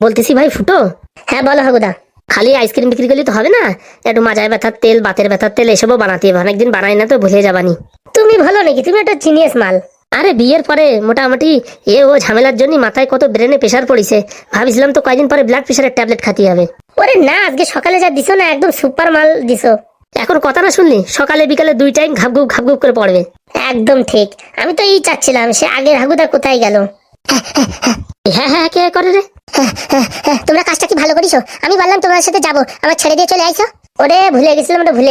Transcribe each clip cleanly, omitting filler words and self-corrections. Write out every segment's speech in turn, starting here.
বলতেছি ভাই ফুটো। হ্যাঁ বলো হাগুদা। খালি আইসক্রিম বিক্রি করলে তো হবে না, একটু মাজায় ব্যথার তেল, বাতের ব্যথার তেল এসবও বানাতে হবে। অনেকদিন বানাই না তো, ভুলে যাবানি। তুমি ভালো নাকি, তুমি একটা জিনিয়াস মাল। আরে বিয়ের পরে মোটামুটি ও ঝামেলার জন্য মাথায় কত ব্রেনে প্রেশার পড়িছে। ভাবছিলাম তো কয়দিন পরে ব্লাড প্রেশারের ট্যাবলেট খাতে হবে। ওরে না, আজকে সকালে যা দিছো না, একদম সুপার মাল দিছো। এখন কথা না শুনলি, সকালে বিকালে 2 টাইম ঘাপঘুপ করে পড়বে। একদম ঠিক। আমি তো এই চাচ্ছিলাম, সে আগের হাগুদা কোথায় গেল। হ্যাঁ হ্যাঁ, কে করে রে? তোমরা কাজটা কি ভালো করিছো? আমি বললাম তোমার সাথে যাবো, আমার ছেড়ে দিয়ে চলে আইছো। ওরে ভুলে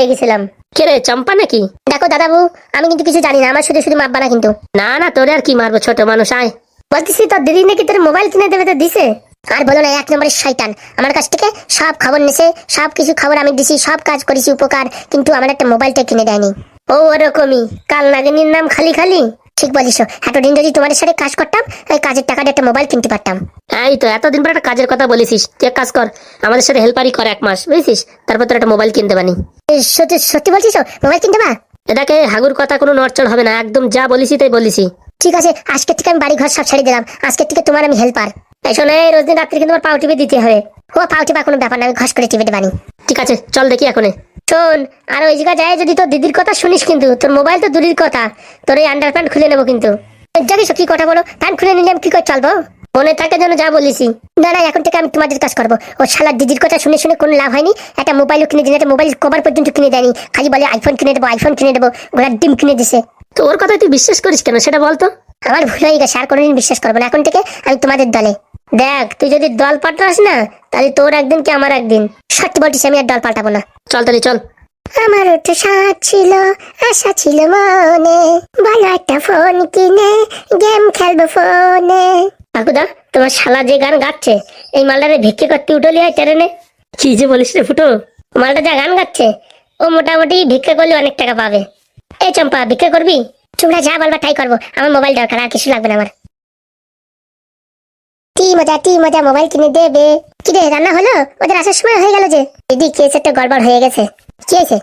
গেছিলাম। কে রে, চম্পা নাকি? দেখো দাদাবু, আমি কিন্তু কিছু জানি না, আমার শুধু শুধু মাপবা না কিন্তু। না না, তোরে আর কি মারবো, ছোট মানুষ। আয়। বলতেছি তোর দিদি নাকি তোর মোবাইল কিনে দেবে, তো দিছে? আর বলো না, 1 নম্বরের শয়তান। আমার কাছ থেকে সব খবর নিছে, সব কিছু খবর আমি দিছি, সব কাজ করেছি উপকার, কিন্তু আমার একটা মোবাইলটা কিনে দেয়নি। ও ওরকমই, কাল নাগিনীর নাম খালি খালি। ঠিক বলিস, এতদিন যদি তোমাদের সাথে কাজ করতাম, এই কাজের টাকাটা একটা মোবাইল কিনতে পারতাম। এই তো এতদিন পর একটা কাজের কথা বলেছিস, তুই এক কাজ কর, আমাদের সাথে হেল্পারই কর 1 মাস, বুঝছিস? তারপর তোর একটা মোবাইল কিনতে পারি। সত্যি সত্যি বলছিস? মোবাইল কিনতে পার? এটাকে হাগুর কথা কোনো নড়চড় হবে না, একদম যা বলিসি তাই বলিসি। ঠিক আছে, আজকের থেকে আমি বাড়ি ঘর সব ছেড়ে দিলাম, আজকের থেকে তোমার আমি হেল্পার। এই শোনো, এই রোজ দিন রাত্রি কিন্তু তোমার পাউ টিপে দিতে হবে। ও পাউ টিপা কোনো ব্যাপার না, আমি ঘস করে টিপে দেবানি। ঠিক আছে, চল দেখি এখনে। শোন, আর ওই জায়গা যায় যদি তোর দিদির কথা শুনিস কিন্তু, তোর মোবাইল তো দূরের কথা, তোর এই আন্ডার প্যান্ট খুলে নেবো কিন্তু। জানিস কি কথা বলো, প্যান্ট খুলে নিলে আমি কি করে চলবো? মনে থাকে যেন যা বলিসি। না না, এখন থেকে আমি তোমাদের কাজ করবো। ও শালার দিদির কথা শুনে শুনে কোনো লাভ হয়নি। একটা মোবাইলও কিনে দিন, একটা মোবাইল কভার পর্যন্ত কিনে দেয়নি, খালি বলে আইফোন কিনে দেবো, আইফোন কিনে দেবো, ঘোড়ার ডিম কিনে দিছে। তো ওর কথা তুই বিশ্বাস করিস কেন সেটা বলতো? আমার ভুল হয়ে গেছে, আর কোনোদিন বিশ্বাস করবো না। এখন থেকে আমি তোমাদের দলে। দেখ, তুই যদি দল পাল্টাস না, তাহলে তোর একদিন কি আমার একদিন। সত্যি বলছিস, আমি আর দল পাল্টাবো না। চল তাহলে চল। আমার তো সাথ ছিল, আশা ছিল মনে, ভালো একটা ফোন কিনে গেম খেলবো ফোনে। কাকুদা, তোমার শালা যে গান গাচ্ছে, এই মালটারে ভিক্ষে করতে উঠলি হয় ট্রেনে। কি যে বলিস রে ফুটো, মালটা যা গান গাচ্ছে, ও মোটামুটি ভিক্ষা করলে অনেক টাকা পাবে। এই চম্পা, ভিক্ষা করবি? তোমরা যা বলবা তাই করবো, আমার মোবাইল দরকার, আর কিছু লাগবে না আমার। টি মজা মোবাইল কিনে দেবে। কি রে, রান্না হলো? ওদের আসার সময় হয়ে গেল যে। দিদি কেস একটা গড়বড় হয়ে গেছে। কি হয়েছে?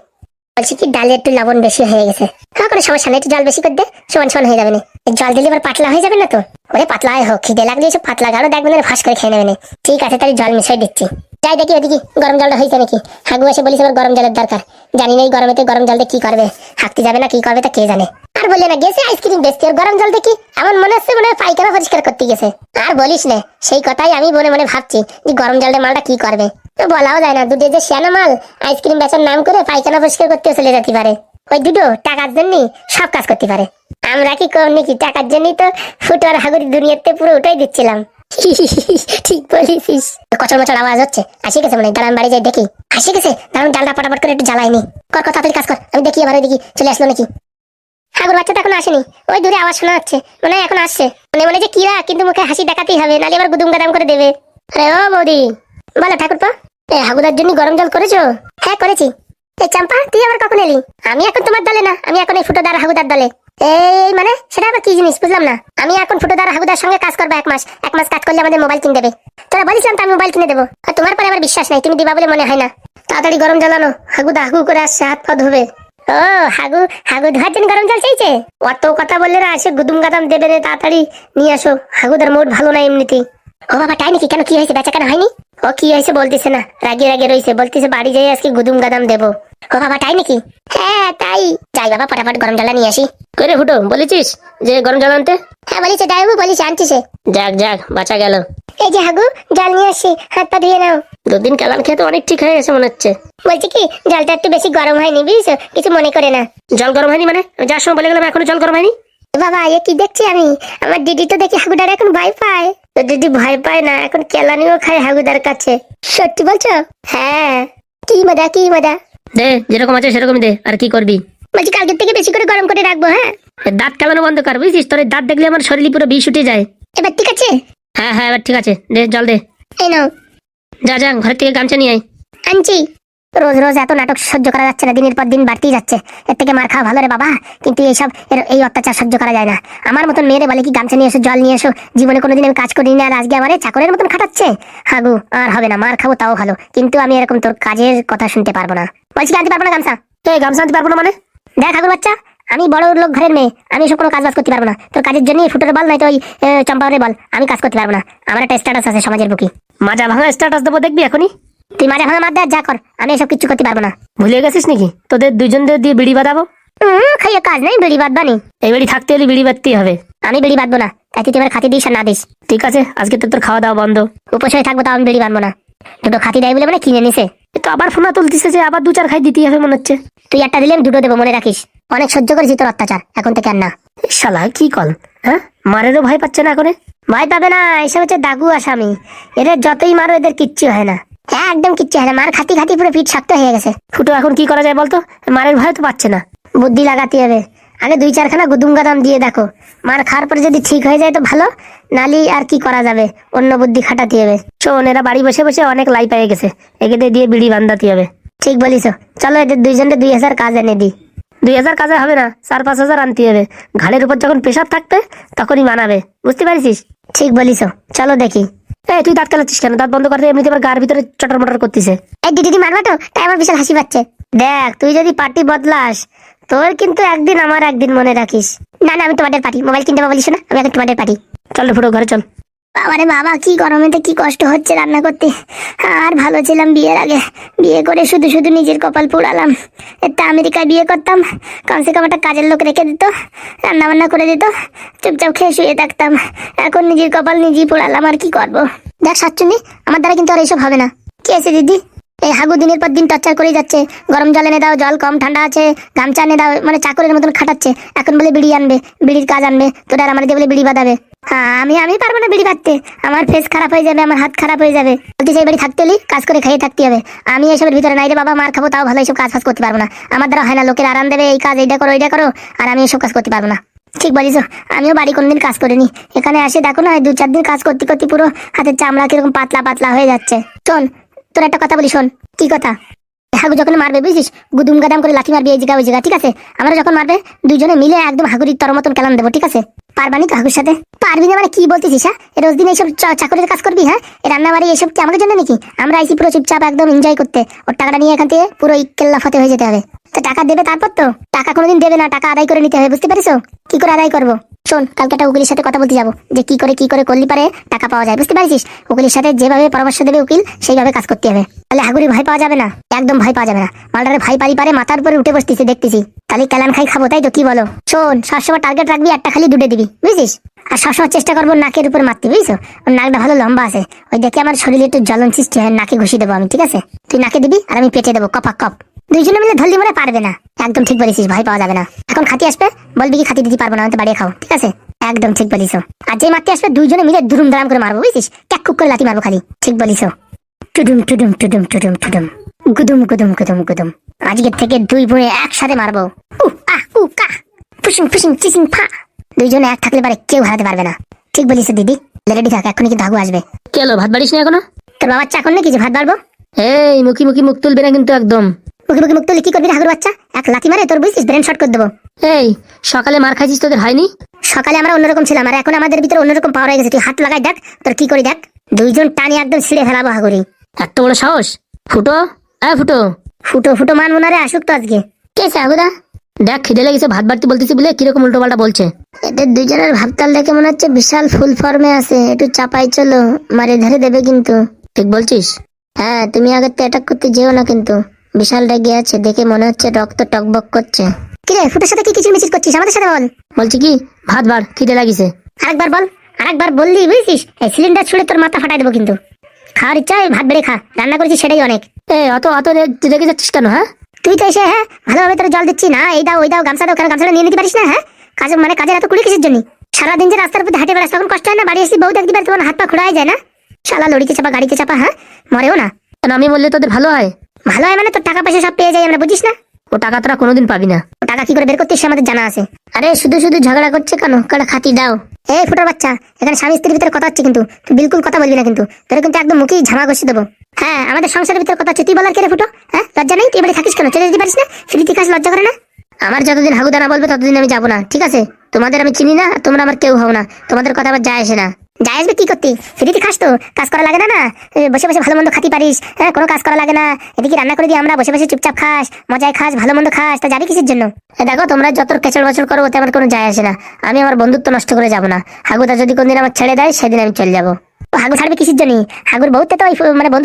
বলছি কি, ডালে একটু লবণ বেশি হয়ে গেছে। হ্যাঁ, কোনো সমস্যা নেই, একটু জল বেশি করে দে, সমান সমান হয়ে যাবে না। জল দিলে এবার পাতলা হয়ে যাবে না তো? ওরে পাতলাই হোক, খিদে লাগলে এসব পাতলা গাঢ় দেখবেন, ফাঁস করে খেয়ে নেবে না। ঠিক আছে, তাহলে জল মিশাই দিচ্ছি। যাই দেখি ওদিকে গরম জলটা হয়েছে নাকি। হাগু এসে বলিস এবার গরম জলের দরকার। জানি না এই গরমেতে গরম জল দিয়ে কি করবে, হাঁকতে যাবে না কি করবে তা কে জানে। আর বললে না, গেছে আইসক্রিম বেচতে, ওর গরম জল দেখি এমন মনে হচ্ছে মনে হয় পায়খানা পরিষ্কার করতে গেছে। আর বলিস না, সেই কথাই আমি মনে মনে ভাবছি যে গরম জলের মালটা কি করবে। তো বলাও যায় না, দুধের যে শ্যানো মাল, আইসক্রিম বেচার নাম করে পায়খানা পরিষ্কার করতে চলে যেতে পারে। ওই দুটো টাকার জন্যই সব কাজ করতে পারে। আমরা কি কম নাকি, টাকার জন্যই তো ফুটো আর হাগুর দুনিয়াতে পুরো উঠাই দিচ্ছিলাম। ঠিক বলেছিস। কচর মচর আওয়াজ হচ্ছে, আসি গেছে মনে হয়, দাঁড়ান বাড়ি যাই দেখি। আসি গেছে, দাঁড়ান ডালটা পটাপট করে একটু জ্বালাইনি। কর কথা তাড়াতাড়ি কাজ কর, আমি দেখি আবার দেখি চলে আসলো নাকি। হাগুর বাচ্চা তো এখন আসেনি, ওই দূরে আওয়াজ শোনা যাচ্ছে, মনে হয় এখন আসছে। মনে মনে যে কিরা, কিন্তু মুখে হাসি দেখাতেই হবে, নালে আবার গুদুম গাদাম করে দেবে। আরে ও বৌদি, বলো ঠাকুরপো, এই হাগুদার জন্য গরম জল করেছো? হ্যাঁ করেছি। এই চাম্পা, তুই আবার কখন এলি? আমি এখন তোমার দলে না, আমি এখন এই ফুটোদার হাগুদার দলে। এই মানে সেটা আবার কি জিনিস, বুঝলাম না। আমি এখন ফুটোদার হাগুদার সঙ্গে কাজ করবো 1 মাস। 1 মাস কাজ করলে আমাদের মোবাইল কিনে দেবে। তোরা বলেছিলাম তো আমি মোবাইল কিনে দেবো, আর তোমার পরে আমার বিশ্বাস নাই, তুমি দিবা বলে মনে হয় না। তাড়াতাড়ি গরম জ্বালানো, হাগুদা হাগু করে আসছে, হাত পা ধোবে। ও হাগু, হাগু ধোয়ার জন্য গরম জল চাইছে? অত কথা বললে না, আসে গুদুম গাদাম দেবে রে, তাড়াতাড়ি নিয়ে আসো। হাগুদার মুড ভালো না এমনিতেই। ও বাবা, তাই নাকি? কেন, কি হয়েছে, বেচা কেন হয়নি? ও কি হয়েছে বলতেছে না, রাগে রাগে রয়েছে, বলতেছে বাড়ি যাই আজকে গুদুম গাদাম দেবো। ও বাবা, তাই নাকি? হ্যাঁ তাই। যাই বাবা, ফটাফট গরম জল নিয়ে আসি। করে ফুটো, বলেছিস যে গরম জল আনতে? হ্যাঁ বলিছে ডাইবু, বলিছে আনছি সে। যাক যাক, বাঁচা গেল। এই যে হাগু, জল নিয়ে আসি, হাত পা ধুয়ে নাও। 2 দিন কালান খেয়ে তো অনেক ঠিক হয়ে গেছে মনে হচ্ছে। বলছি কি, জলটা একটু বেশি গরম হয়নি বুঝছো, কিছু মনে করে না। জল গরম হয়নি মানে? যার সময় বলে গেলাম এখনো জল গরম হয়নি। বাবা, এ কি দেখছি আমি, আমার দিদি তো দেখি হাগুদার এখন ভয় পায়। তো দিদি ভয় পায় না, এখন কেলানিও খায় হাগুদার কাছে। সত্যি বলছো? হ্যাঁ। কি মজা, কি মজা। দে, যেরকম আছে সেরকমই দে, আর কি করবি। বলছি কালকের থেকে বেশি করে গরম করে রাখবো। হ্যাঁ, দাঁত কেলানো বন্ধ কর, বুঝছিস? তোর দাঁত দেখলে আমার শরীরে পুরো বিষ উঠে যায়। এবার ঠিক আছে? হ্যাঁ হ্যাঁ, এবার ঠিক আছে, দে জল দে। এই নাও। যা যা, ঘর থেকে গামছা নিয়ে আয়। আনছি। রোজ রোজ এত নাটক সহ্য করা যাচ্ছে না, দিনের পর দিন বাড়তেই যাচ্ছে। এর থেকে মার খাওয়া ভালো রে বাবা, কিন্তু এইসব এই অত্যাচার সহ্য করা যায় না। আমার মতন মেয়েরে বলে কি গামছা নিয়ে এসো, জল নিয়ে এসো, জীবনে কোনোদিন আমি কাজ করিনি, আর আজকে আমার চাকরের মতন খাটাচ্ছে। হাগু, আর হবে না, মার খাবো তাও ভালো, কিন্তু আমি এরকম তোর কাজের কথা শুনতে পারবো না। বলছি আনতে পারবো না গামছা। তো গামছা আনতে পারবো না মানে? দেখ হাগুর বাচ্চা, আমি বড় লোক ঘরের মেয়ে, আমি এসব কোনো কাজ বাজ করতে পারবো না। তোর কাজের জন্য ফুটোরে বল, নাই তো ওই চম্পারে বল, আমি কাজ করতে পারবো না। আমার একটা স্ট্যাটাস আছে সমাজের বুকি। মাজা ভাঙা স্ট্যাটাস দেবো, দেখবি এখনই। তুই মাজা ভাঙা মার দে আর যা কর, আমি এসব কিছু করতে পারবো না। ভুলে গেছিস নাকি তোদের দুইজনদের দিয়ে বিড়ি বাঁধাবো? খাইয়ে কাজ নেই, বিড়ি বাঁধবানি। এই বাড়ি থাকতে হলে বিড়ি বাঁধতেই হবে। আমি বিড়ি বাঁধবো না, তাই তুই এবার খাতি দিস আর না দিস। ঠিক আছে, আজকে তো তোর খাওয়া দাওয়া বন্ধ। উপোস হয়ে থাকবো, তাও আমি বিড়ি বাঁধবো না। দুটো খাতি দেয় বলে মানে কিনে নিছে। তো আবার ফোনা তুলতিছে যে আবার 2-4 খাই দিতেই হবে মনে হচ্ছে। তুই একটা দিলে আমি দুটো দেবো, মনে রাখিস। অনেক সহ্য করেছি তোর অত্যাচার, এখন থেকে আর না। শালা কি কল, হ্যাঁ? মারেরও ভয় পাচ্ছে না করে? ভয় পাবে না, এসব হচ্ছে দাগু আসামি। এদের যতই মারো এদের কিচ্ছু হয় না। হ্যাঁ, একদম কিচ্ছু হয় না। মার খাতি খাতি পুরো পিঠ শক্ত হয়ে গেছে। ফুটো এখন কি করা যায় বলতো? মারের ভয় তো পাচ্ছে না। বুদ্ধি লাগাতে হবে। আগে 2-4 খানা গুদুম গাদাম দিয়ে দেখো। মার খাওয়ার পরে যদি ঠিক হয়ে যায় তো ভালো, নালি আর কি করা যাবে, অন্য বুদ্ধি খাটাতে হবে। শোন, এরা বাড়ি বসে বসে অনেক লাই পেয়ে গেছে, এদের দিয়ে বিড়ি বান্ধাতে হবে। ঠিক বলিস, চলো এদের দুইজনে 2000 কাজ এনে দিই। 2000 কাজে হবে না, 4-5 হাজার আনতে হবে। ঘাড়ের উপর যখন প্রেশার থাকবে তখনই মানাবে, বুঝতে পারছিস? ঠিক বলিস, চলো দেখি। এই তুই দাঁত কালাচ্ছিস কেন? দাঁত বন্ধ করতে, এমনিতে আবার গার ভিতরে চটর মটর করতেছে। এই দিদি মারবা তো, তাই আমার বিশাল হাসি পাচ্ছে। দেখ, তুই যদি পার্টি বদলাস, তোর কিন্তু একদিন আমার একদিন, মনে রাখিস। না না, আমি তোমাদের পার্টি, মোবাইল কিনতে বলিস না, আমি এখন তোমাদের পার্টি। চল ফুটো, ঘরে চল। বাবারে বাবা, কি গরমেতে কি কষ্ট হচ্ছে রান্না করতে। আর ভালো ছিলাম বিয়ের আগে, বিয়ে করে শুধু শুধু নিজের কপাল পোড়ালাম। একটা আমেরিকায় বিয়ে করতাম, কমসে কম একটা কাজের লোক রেখে দিত, রান্না বান্না করে দিত, চুপচাপ খেয়ে শুয়ে থাকতাম। এখন নিজের কপাল নিজেই পোড়ালাম, আর কি করবো। দেখ সাচ্চুনি, আমার দ্বারা কিন্তু আর এইসব হবে না। কি আছে দিদি? এই হাগু দিনের পর দিন টর্চার করেই যাচ্ছে। গরম জল এনে দাও, জল কম ঠান্ডা আছে, গামছা এনে দাও, মানে চাকরের মতন খাটাচ্ছে। এখন বলে বিড়ি আনবে, বিড়ির কাজ আনবে, তোরা আর আমার দিয়ে বলে বিড়ি বাঁধাবে। হ্যাঁ, আমি পারবো না বিড়ি বাঁধতে। আমার ফেস খারাপ হয়ে যাবে, আমার হাত খারাপ হয়ে যাবে। বলতে চাই বাড়ি থাকতে হলে কাজ করে খাইয়ে থাকতে হবে। আমি এসবের ভিতরে নাই রে বাবা, মার খাবো তাও ভালো, এইসব কাজ ফাজ করতে পারবো না। আমার দ্বারা হয় না, লোকের আরাম দেবে, এই কাজ এইটা করো, এইটা করো, আর আমি এসব কাজ করতে পারবো না। ঠিক বলিস, আমিও বাড়ি কোনদিন কাজ করিনি। এখানে আসে দেখো না, 2-4 দিন কাজ করতে করতে পুরো হাতের চামড়া কিরকম পাতলা পাতলা হয়ে যাচ্ছে। শোন, তোর একটা কথা বলি, শোন। কি কথা? হাগু যখন মারবে বুঝিস, গুদুম গাদাম করে লাঠি মারবি এই জায়গা ওই জায়গা, ঠিক আছে? আমরা যখন মারবে দুজনে মিলে একদম হাগুরির তর মতন কেলান দেবো, ঠিক আছে? পারবানি তো হাগুর সাথে? পারবি না মানে কি বলতেছিস? হ্যাঁ, রোজ দিন এইসব চাকরির কাজ করবি? হ্যাঁ, রান্না বাড়ি এসব কি আমাদের জন্য নাকি? আমরা আইসি পুরো চুপচাপ একদম এনজয় করতে। ওর টাকাটা নিয়ে এখান থেকে পুরো ইক্কেল্লা ফতে হয়ে যেতে হবে। তো টাকা দেবে তারপর তো? টাকা কোনোদিন দেবে না, টাকা আদায় করে নিতে হবে, বুঝতে পারিস? কি করে আদায় করবো? শোন, কালকে একটা উকিলের সাথে কথা বলতে যাবো, যে কি করে করলি পারে টাকা পাওয়া যায়, বুঝতে পারছিস? উকিলের সাথে যেভাবে পরামর্শ দেবে উকিল, সেইভাবে কাজ করতে হবে। তাহলে হাগুরি ভয় পাওয়া যাবে না, একদম ভয় পাওয়া যাবে না। মালটারে ভাই পারি পারে মাথার উপরে উঠে বসতেছে দেখতেছি। তাহলে কেলান খাই খাবো, তাই তো? কি বলো? শোন, সবসময় টার্গেট রাখবি, একটা খালি দুটে দিবি, বুঝছিস? আর সবসময় চেষ্টা করবো নাকের উপর মারতে, বুঝছো? ওর নাকটা ভালো লম্বা আছে, ওই দেখে আমার শরীরে একটু জ্বলন সৃষ্টি হয়, নাকে ঘুষি দেবো আমি, ঠিক আছে? তুই নাকে দিবি আর আমি পেটে দেবো, কপাক কপ। দুইজনে মিলে ধরলি মনে পারবে না। একদম ঠিক বলেছিস, ভয় পাওয়া যাবে না। এখন খাতি আসবে, বলবি কি খাতি দিতে পারবো না, আমি তো বাড়িয়ে খাও, ঠিক আছে? একদম ঠিক বলিস। আর যে মারতে আসবে দুইজনে মিলে ধুরুম ধারাম করে মারবো, বুঝছিস? ক্যাক করে লাঠি মারবো খালি। ঠিক বলিস। টুডুম টুডুম টুডুম টুডুম টুডুম, গুদুম গুদুম গুদুম গুদুম। আজকের থেকে দুই বোনে একসাথে মারবো। ফুসিং ফুসিং চিসিং ফা। দুইজনে এক থাকলে পারে কেউ হারাতে পারবে না। ঠিক বলিস দিদি, রেডি থাক, এখনই কিন্তু হাগু আসবে। কেলো, ভাত বাড়িস না এখনো? তোর বাবার চাকর নাকি যে ভাত বাড়বো? এই মুখি মুখি মুখ তুলবে না কিন্তু একদম। মুখি মুখি মুখ তুললে কি করবি হাগুর বাচ্চা? এক লাথি মারে তোর বুঝছিস ব্রেন শর্ট করে দেবো। এই সকালে মার খাইছিস, তোদের হয়নি? সকালে আমরা অন্যরকম ছিলাম, আর এখন আমাদের ভিতরে অন্যরকম পাওয়ার হয়ে গেছে। তুই হাত লাগাই দেখ, তোর কি করে দেখ। দুইজন টানি একদম ছিঁড়ে ফেলাবো হাগুরি। এত বড় সাহস! ফুটো, ফুটো ফুটো ফুটো মানবো না রে, আসুক তো আজকে। কে হাগুদা? দেখ, খিদে লেগেছে, ভাত বাড়তে বলতেছি বলে কিরকম উল্টো পাল্টা বলছে। এদের দুইজনের ভাবতাল দেখে মনে হচ্ছে বিশাল ফুল ফর্মে আছে, একটু চাপাই চলো, মারে ধরে দেবে কিন্তু। ঠিক বলছিস? হ্যাঁ, তুমি আগে তো অ্যাটাক করতে যেও না কিন্তু। বিশাল রেগে আছে, দেখে মনে হচ্ছে রক্ত টকবক করছে। কিরে, ফুটোর সাথে কি কিচির মিচির করছিস? আমাদের সাথে বল। বলছি কি, ভাত বাড়, খিদে লাগিছে। আরেকবার বল। আরেকবার বললি বুঝছিস, এই সিলিন্ডার ছুড়ে তোর মাথা ফাটাই দেবো কিন্তু। খাওয়ার ইচ্ছা ভাত বেড়ে খা, রান্না করেছি সেটাই অনেক। অত অত রেগে যাচ্ছিস কেন? হ্যাঁ, তুই তো এসে হ্যাঁ ভালোভাবে তোর জল দিচ্ছি না, এই দাও ওই দাও, গামছা দাও, কেন গামছাটা নিয়ে নিতে পারিস না? হ্যাঁ, কাজ মানে কাজের এত কুড়ি কিসের জন্য? সারাদিন যে রাস্তার উপর হাঁটে বেড়াস, তখন কষ্ট হয় না? বাড়ি এসে বউ দেখতে পারে, তোমার হাত পা খোড়াই যায় না? শালা লড়িতে চাপা গাড়িতে চাপা, হ্যাঁ মরেও না। কেন আমি বললে তোদের ভালো হয়? ভালো হয় মানে তোর টাকা পয়সা সব পেয়ে যাই আমরা, বুঝিস না? ও টাকা তোরা কোনোদিন পাবি না। ও টাকা কি করে বের করতে সে আমাদের জানা আছে। আরে শুধু শুধু ঝগড়া করছে কেন? কটা খাতি দাও। এই ফুটার বাচ্চা, এখানে স্বামী স্ত্রীর ভিতরে কথা হচ্ছে কিন্তু, তুই বিলকুল কথা বলবি না কিন্তু। তোর কিন্তু একদম মুখেই ঝামা ঘষে দেবো। হ্যাঁ, আমাদের সংসারের ভিতরে কথা হচ্ছে, তুই বলার কে রে ফুটো? হ্যাঁ, লজ্জা নেই? তুই বাড়ি থাকিস কেন? চলে যেতে পারিস না? ফ্রিতে কাজ লজ্জা করে না? আমার যতদিন হাগুদা না বলবে ততদিন আমি যাবো না, ঠিক আছে? তোমাদের আমি চিনি না, তোমরা আমার কেউ হও না, তোমাদের কথা আবার যায় আসে না। যাই আসবে কি করতি, ফ্রিতে খাস তো, কাজ করা লাগে না না, বসে বসে ভালো মন্দ খাতি পারিস, হ্যাঁ কোনো কাজ করা লাগে না, এদিকে রান্না করে দিই আমরা, বসে বসে চুপচাপ খাস, মজায় খাস, ভালো মন্দ খাস, তা যাবি কিসের জন্য? দেখো তোমরা যত কেচড় বচড় করো ওতে আমার কোনো যায় আসে না, আমি আমার বন্ধুত্ব নষ্ট করে যাবো না। হাগুদা যদি কোনদিন আমার ছেড়ে দেয় সেদিন আমি চলে যাবো। হাগু ছাড়বে কিসের জন্য? হাগুর বউতে তো ওই মানে বন্ধু